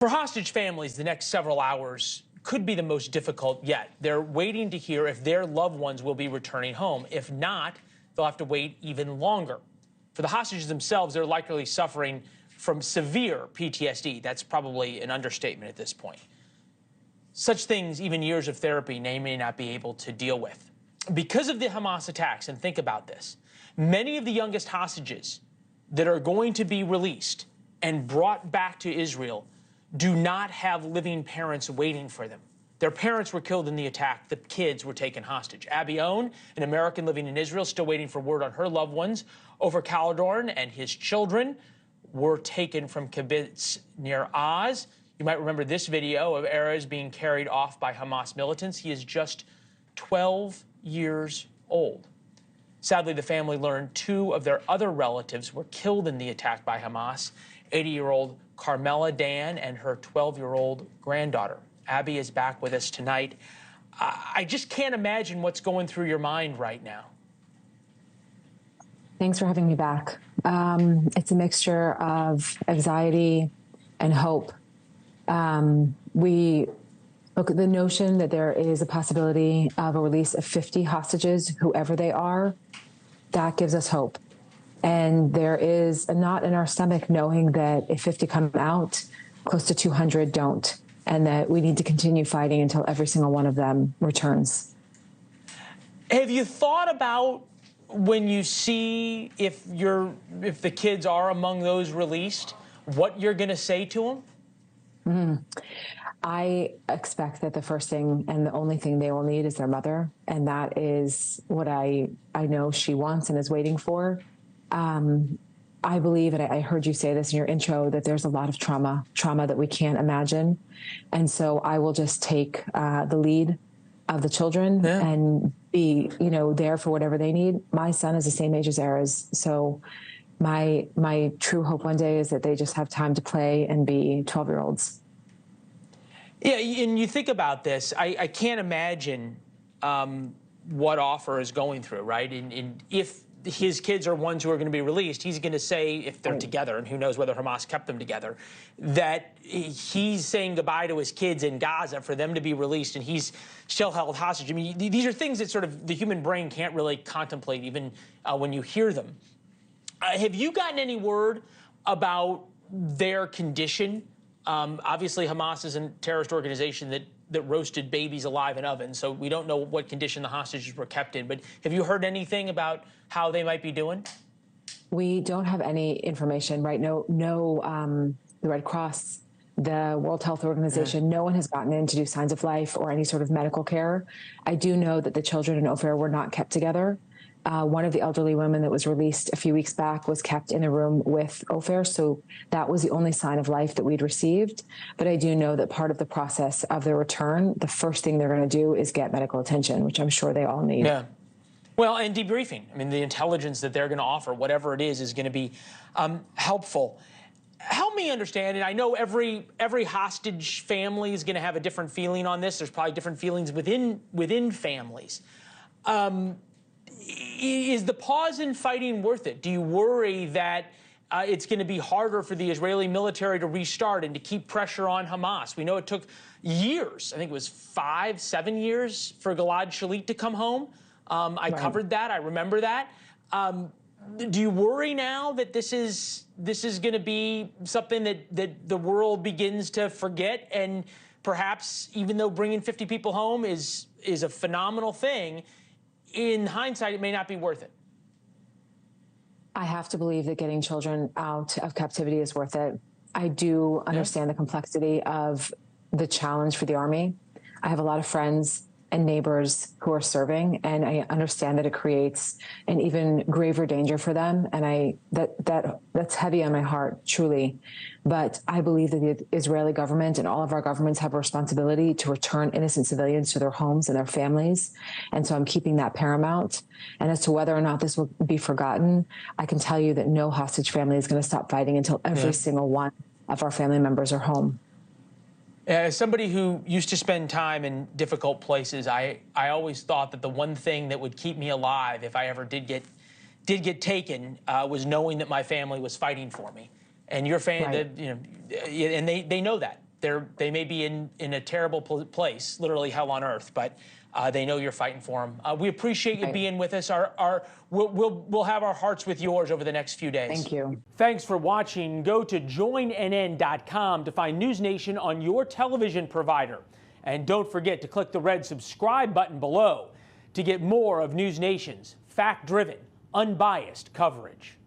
For hostage families, the next several hours could be the most difficult yet. They're waiting to hear if their loved ones will be returning home. If not, they'll have to wait even longer. For the hostages themselves, they're likely suffering from severe PTSD. That's probably an understatement at this point. Such things, even years of therapy, they may not be able to deal with. Because of the Hamas attacks, and think about this, many of the youngest hostages that are going to be released and brought back to Israel do not have living parents waiting for them. Their parents were killed in the attack. The kids were taken hostage. Abbey Onn, an American living in Israel, still waiting for word on her loved ones. Over Caledorn and his children were taken from Kibbutz Nir Oz. You might remember this video of Erez being carried off by Hamas militants. He is just 12 years old. Sadly, the family learned two of their other relatives were killed in the attack by Hamas, 80-year-old Carmela Dan and her 12-year-old granddaughter. Abby is back with us tonight. I just can't imagine what's going through your mind right now. Thanks for having me back. It's a mixture of anxiety and hope. We look at the notion that there is a possibility of a release of 50 hostages, whoever they are. That gives us hope. And there is a knot in our stomach knowing that if 50 come out, close to 200 don't, and that we need to continue fighting until every single one of them returns. Have you thought about when you see if the kids are among those released, what you're going to say to them? I expect that the first thing and the only thing they will need is their mother, and that is what I know she wants and is waiting for. I believe, and I heard you say this in your intro, that there's a lot of trauma that we can't imagine. And so I will just take the lead of the children and be, there for whatever they need. My son is the same age as Erez. So my true hope one day is that they just have time to play and be 12-year-olds. Yeah, and you think about this, I can't imagine what Offer is going through, right? And if his kids are ones who are going to be released, he's going to say, if they're together, and who knows whether Hamas kept them together, that he's saying goodbye to his kids in Gaza for them to be released, and he's still held hostage. I mean, these are things that sort of the human brain can't really contemplate, even when you hear them. Have you gotten any word about their condition? Obviously, Hamas is a terrorist organization that roasted babies alive in ovens, so we don't know what condition the hostages were kept in. But have you heard anything about how they might be doing? We don't have any information, right? No, the Red Cross, the World Health Organization, no one has gotten in to do signs of life or any sort of medical care. I do know that the children in Ofer were not kept together. One of the elderly women that was released a few weeks back was kept in a room with Ofer, so that was the only sign of life that we'd received. But I do know that part of the process of their return, the first thing they're going to do is get medical attention, which I'm sure they all need. Yeah. Well, and debriefing. I mean, the intelligence that they're going to offer, whatever it is going to be helpful. Help me understand, and I know every hostage family is going to have a different feeling on this. There's probably different feelings within families. Is the pause in fighting worth it? Do you worry that it's going to be harder for the Israeli military to restart and to keep pressure on Hamas? We know it took years. I think it was 5-7 years for Gilad Shalit to come home. I covered that. I remember that. Do you worry now that this is going to be something that the world begins to forget, and perhaps even though bringing 50 people home is a phenomenal thing, in hindsight, it may not be worth it? I have to believe that getting children out of captivity is worth it. I do understand the complexity of the challenge for the Army. I have a lot of friends and neighbors who are serving, and I understand that it creates an even graver danger for them. And that's heavy on my heart, truly. But I believe that the Israeli government and all of our governments have a responsibility to return innocent civilians to their homes and their families. And so I'm keeping that paramount. And as to whether or not this will be forgotten, I can tell you that no hostage family is going to stop fighting until every single one of our family members are home. As somebody who used to spend time in difficult places, I always thought that the one thing that would keep me alive if I ever did get taken was knowing that my family was fighting for me. And your family, and they know that. They may be in a terrible place, literally hell on earth, but they know you're fighting for them. We appreciate you being with us. We'll have our hearts with yours over the next few days. Thank you. Thanks for watching. Go to joinnn.com to find NewsNation on your television provider. And don't forget to click the red subscribe button below to get more of NewsNation's fact-driven, unbiased coverage.